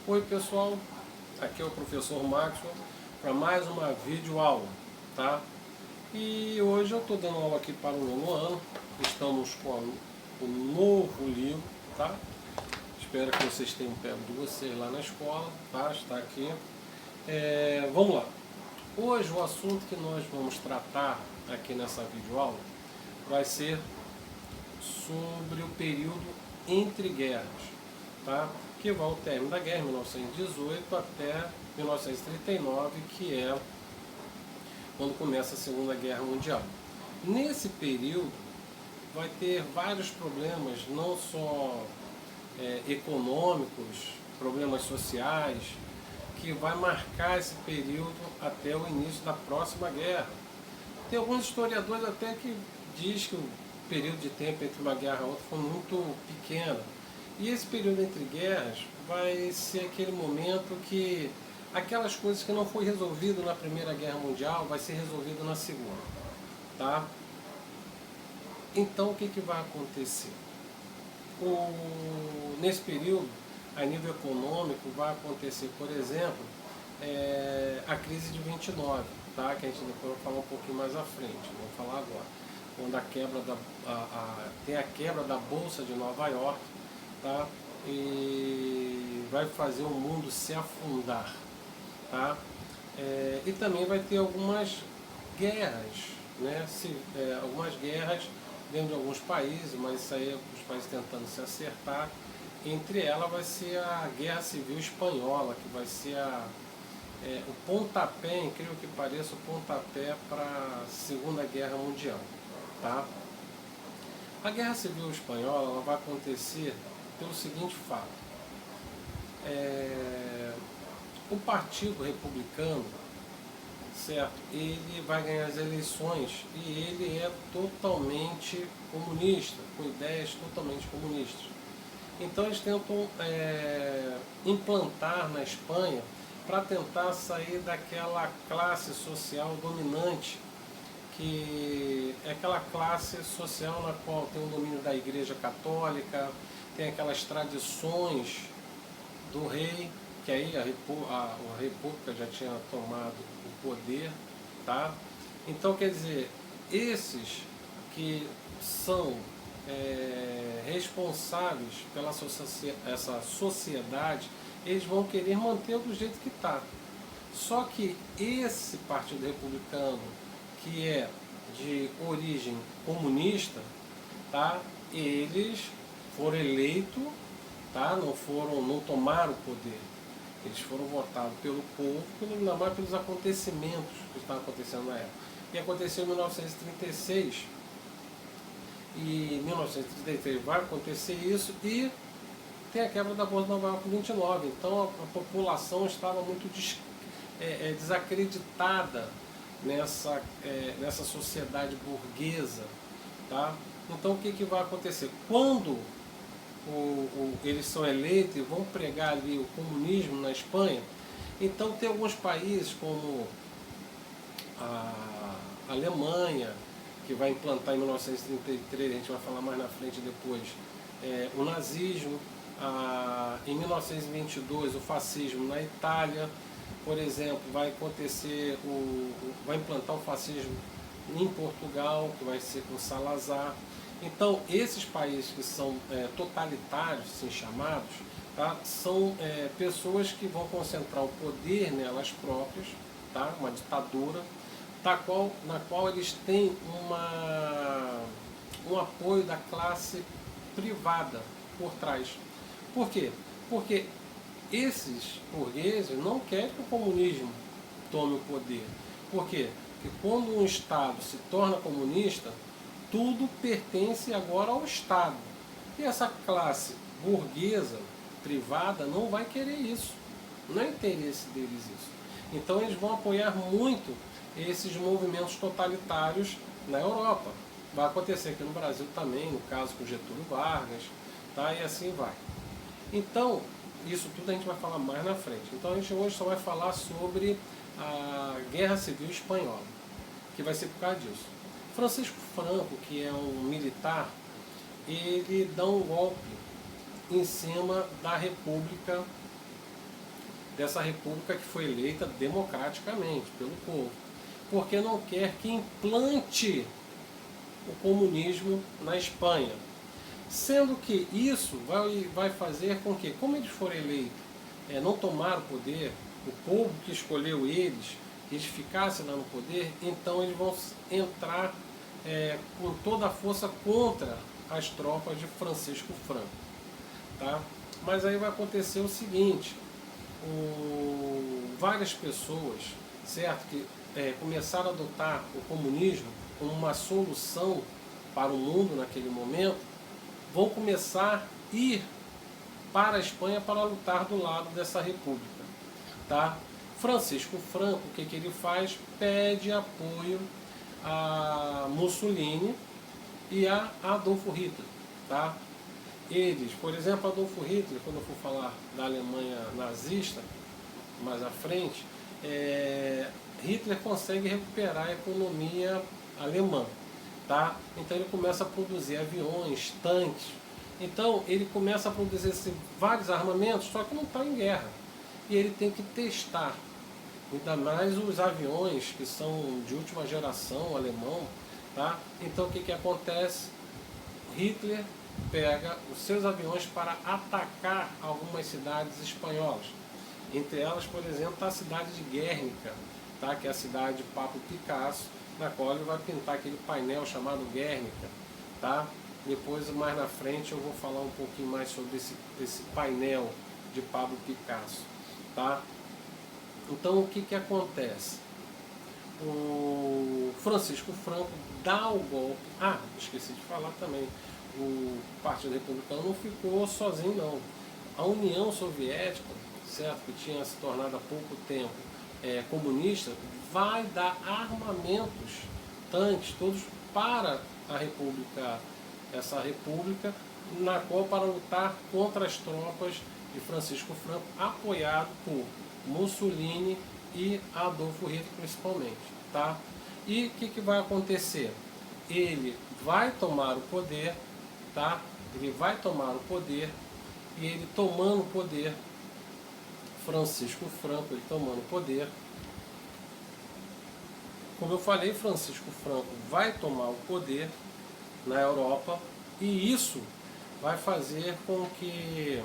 Oi pessoal, aqui é o professor Maxwell para mais uma videoaula, tá? E hoje eu estou dando aula aqui para o nono ano, estamos com o novo livro, tá? Espero que vocês tenham pego de vocês lá na escola, tá? Está aqui. Vamos lá. Hoje o assunto que nós vamos tratar aqui nessa videoaula vai ser sobre o período entre guerras, tá? Que vai ao término da guerra, 1918 até 1939, que é quando começa a Segunda Guerra Mundial. Nesse período vai ter vários problemas, não só econômicos, problemas sociais, que vai marcar esse período até o início da próxima guerra. Tem alguns historiadores até que diz que o período de tempo entre uma guerra e outra foi muito pequeno. E esse período entre guerras vai ser aquele momento que aquelas coisas que não foi resolvido na Primeira Guerra Mundial vai ser resolvido na Segunda, tá? Então o que vai acontecer? Nesse período, a nível econômico, vai acontecer, por exemplo, a crise de 29, tá? Que a gente depois vai falar um pouquinho mais à frente, vamos falar agora. Quando tem a quebra da Bolsa de Nova York, tá? E vai fazer o mundo se afundar, tá? E também vai ter algumas guerras, né? Algumas guerras dentro de alguns países, mas isso aí os países tentando se acertar. Entre elas vai ser a Guerra Civil Espanhola, que vai ser o pontapé, incrível que pareça, o pontapé para a Segunda Guerra Mundial, tá? A Guerra Civil Espanhola ela vai acontecer pelo seguinte fato: o Partido Republicano, certo? Ele vai ganhar as eleições e ele é totalmente comunista, com ideias totalmente comunistas. Então eles tentam implantar na Espanha para tentar sair daquela classe social dominante, que é aquela classe social na qual tem o domínio da Igreja Católica, tem aquelas tradições do rei, que aí a República já tinha tomado o poder, tá? Então, quer dizer, esses que são responsáveis pela essa sociedade, eles vão querer manter do jeito que está. Só que esse Partido Republicano, que é de origem comunista, tá? Eles foram eleitos, tá? Não tomaram o poder. Eles foram votados pelo povo, ainda mais pelos acontecimentos que estavam acontecendo na época. E aconteceu em 1936, e em 1933 vai acontecer isso, e tem a quebra da Bolsa de Nova York em 29. Então a população estava muito desacreditada nessa sociedade burguesa, tá? Então o que vai acontecer? Quando eles são eleitos e vão pregar ali o comunismo na Espanha, então tem alguns países como a Alemanha, que vai implantar em 1933, a gente vai falar mais na frente depois, o nazismo, em 1922 o fascismo na Itália, por exemplo, vai implantar o fascismo em Portugal, que vai ser com Salazar. Então, esses países que são totalitários, assim chamados, tá, são pessoas que vão concentrar o poder nelas próprias, tá, uma ditadura, na qual eles têm um apoio da classe privada por trás. Por quê? Porque esses burgueses não querem que o comunismo tome o poder. Por quê? Porque quando um Estado se torna comunista, tudo pertence agora ao Estado. E essa classe burguesa, privada, não vai querer isso. Não é interesse deles isso. Então eles vão apoiar muito esses movimentos totalitários na Europa. Vai acontecer aqui no Brasil também, no caso com Getúlio Vargas, tá? E assim vai. Então, isso tudo a gente vai falar mais na frente. Então a gente hoje só vai falar sobre a Guerra Civil Espanhola, que vai ser por causa disso. Francisco Franco, que é um militar, ele dá um golpe em cima da República, dessa República que foi eleita democraticamente pelo povo, porque não quer que implante o comunismo na Espanha. Sendo que isso vai fazer com que, como eles foram eleitos, não tomaram o poder, o povo que escolheu eles, que eles ficassem lá no poder, então eles vão entrar com toda a força contra as tropas de Francisco Franco. Tá? Mas aí vai acontecer o seguinte, várias pessoas, certo, que começaram a adotar o comunismo como uma solução para o mundo naquele momento, vão começar a ir para a Espanha para lutar do lado dessa república. Tá? Francisco Franco, o que ele faz? Pede apoio a Mussolini e a Adolfo Hitler. Tá? Eles, por exemplo, Adolfo Hitler, quando eu for falar da Alemanha nazista, mais à frente, Hitler consegue recuperar a economia alemã. Tá? Então ele começa a produzir aviões, tanques. Então ele começa a produzir vários armamentos, só que não está em guerra. E ele tem que testar. Ainda mais os aviões que são de última geração, alemão. Tá? Então o que acontece? Hitler pega os seus aviões para atacar algumas cidades espanholas. Entre elas, por exemplo, está a cidade de Guernica, tá? Que é a cidade de Pablo Picasso, na qual ele vai pintar aquele painel chamado Guernica. Tá? Depois, mais na frente, eu vou falar um pouquinho mais sobre esse painel de Pablo Picasso. Tá? Então, o que acontece? O Francisco Franco dá o golpe. Ah, esqueci de falar também. O Partido Republicano não ficou sozinho, não. A União Soviética, certo, que tinha se tornado há pouco tempo comunista, vai dar armamentos, tanques, todos para a República, essa República, na qual para lutar contra as tropas de Francisco Franco, apoiado por Mussolini e Adolfo Hitler principalmente. Tá? E o que vai acontecer? Ele vai tomar o poder, tá? Ele vai tomar o poder, e ele tomando o poder, Francisco Franco, ele tomando o poder, como eu falei, Francisco Franco vai tomar o poder na Europa, e isso vai fazer com que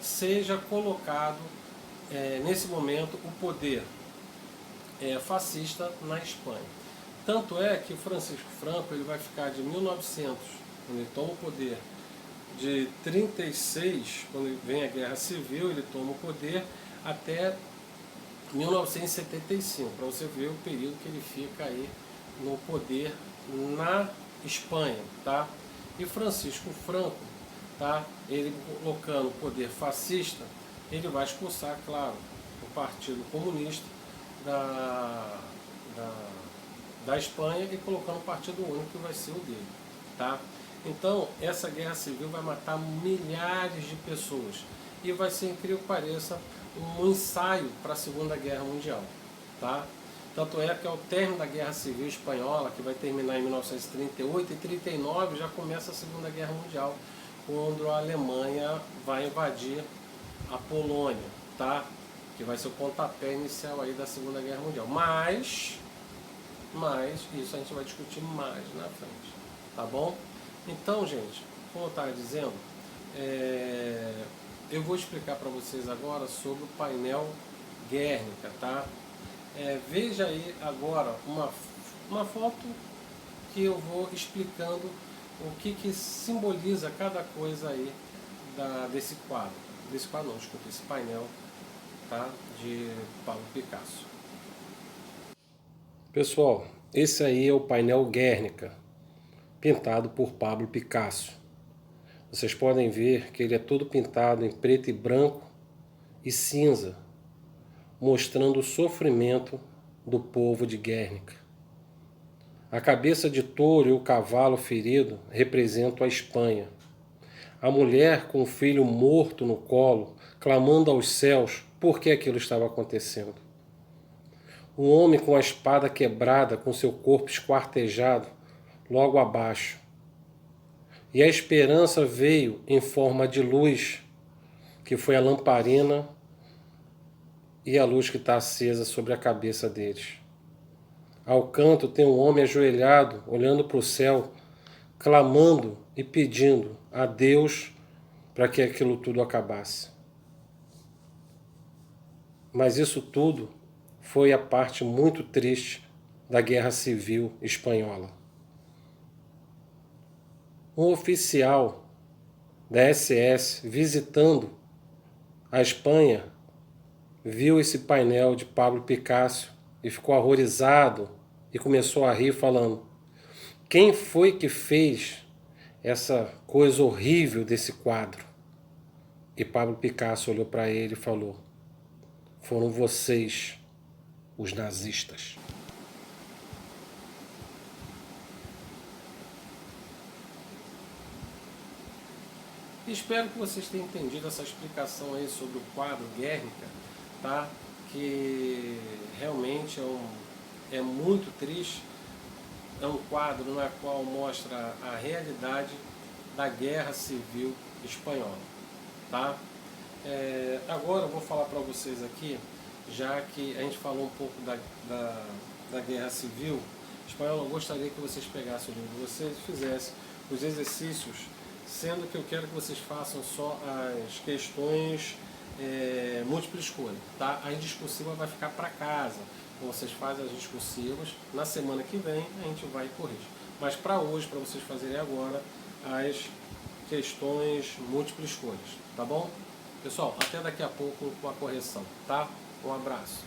seja colocado nesse momento o poder fascista na Espanha. Tanto é que Francisco Franco ele vai ficar de 1900, quando ele toma o poder, de 36, quando vem a Guerra Civil, ele toma o poder, até 1975, para você ver o período que ele fica aí no poder na Espanha. Tá? E Francisco Franco, tá? Ele colocando o poder fascista, ele vai expulsar, claro, o Partido Comunista da Espanha e colocando um partido único que vai ser o dele. Tá? Então, essa guerra civil vai matar milhares de pessoas e vai ser, incrível que pareça, um ensaio para a Segunda Guerra Mundial. Tá? Tanto é que ao término da Guerra Civil Espanhola, que vai terminar em 1938, e 39 já começa a Segunda Guerra Mundial, quando a Alemanha vai invadir a Polônia, tá? Que vai ser o pontapé inicial aí da Segunda Guerra Mundial. Mas isso a gente vai discutir mais na frente, tá bom? Então, gente, como eu estava dizendo, eu vou explicar para vocês agora sobre o painel Guernica, tá? Veja aí agora uma foto que eu vou explicando o que simboliza cada coisa aí desse quadro. Desse quadro não, desculpa, esse painel, tá? De Pablo Picasso. Pessoal, esse aí é o painel Guernica, pintado por Pablo Picasso. Vocês podem ver que ele é todo pintado em preto e branco e cinza, mostrando o sofrimento do povo de Guernica. A cabeça de touro e o cavalo ferido representam a Espanha. A mulher com o filho morto no colo, clamando aos céus por que aquilo estava acontecendo. Um homem com a espada quebrada, com seu corpo esquartejado, logo abaixo. E a esperança veio em forma de luz, que foi a lamparina e a luz que está acesa sobre a cabeça deles. Ao canto tem um homem ajoelhado, olhando para o céu, clamando e pedindo a Deus para que aquilo tudo acabasse. Mas isso tudo foi a parte muito triste da Guerra Civil Espanhola. Um oficial da SS visitando a Espanha viu esse painel de Pablo Picasso e ficou horrorizado e começou a rir falando: quem foi que fez essa coisa horrível desse quadro? E Pablo Picasso olhou para ele e falou: foram vocês, os nazistas. Espero que vocês tenham entendido essa explicação aí sobre o quadro Guernica, tá? Que realmente é muito triste. É um quadro no qual mostra a realidade da Guerra Civil Espanhola, tá? Agora eu vou falar para vocês aqui, já que a gente falou um pouco da Guerra Civil Espanhola, eu gostaria que vocês pegassem o livro de vocês e fizessem os exercícios, sendo que eu quero que vocês façam só as questões múltipla escolha, tá? A discursiva vai ficar para casa. Vocês fazem as discursivas, na semana que vem a gente vai e corrige. Mas para hoje, para vocês fazerem agora as questões múltipla escolhas, tá bom? Pessoal, até daqui a pouco com a correção, tá? Um abraço.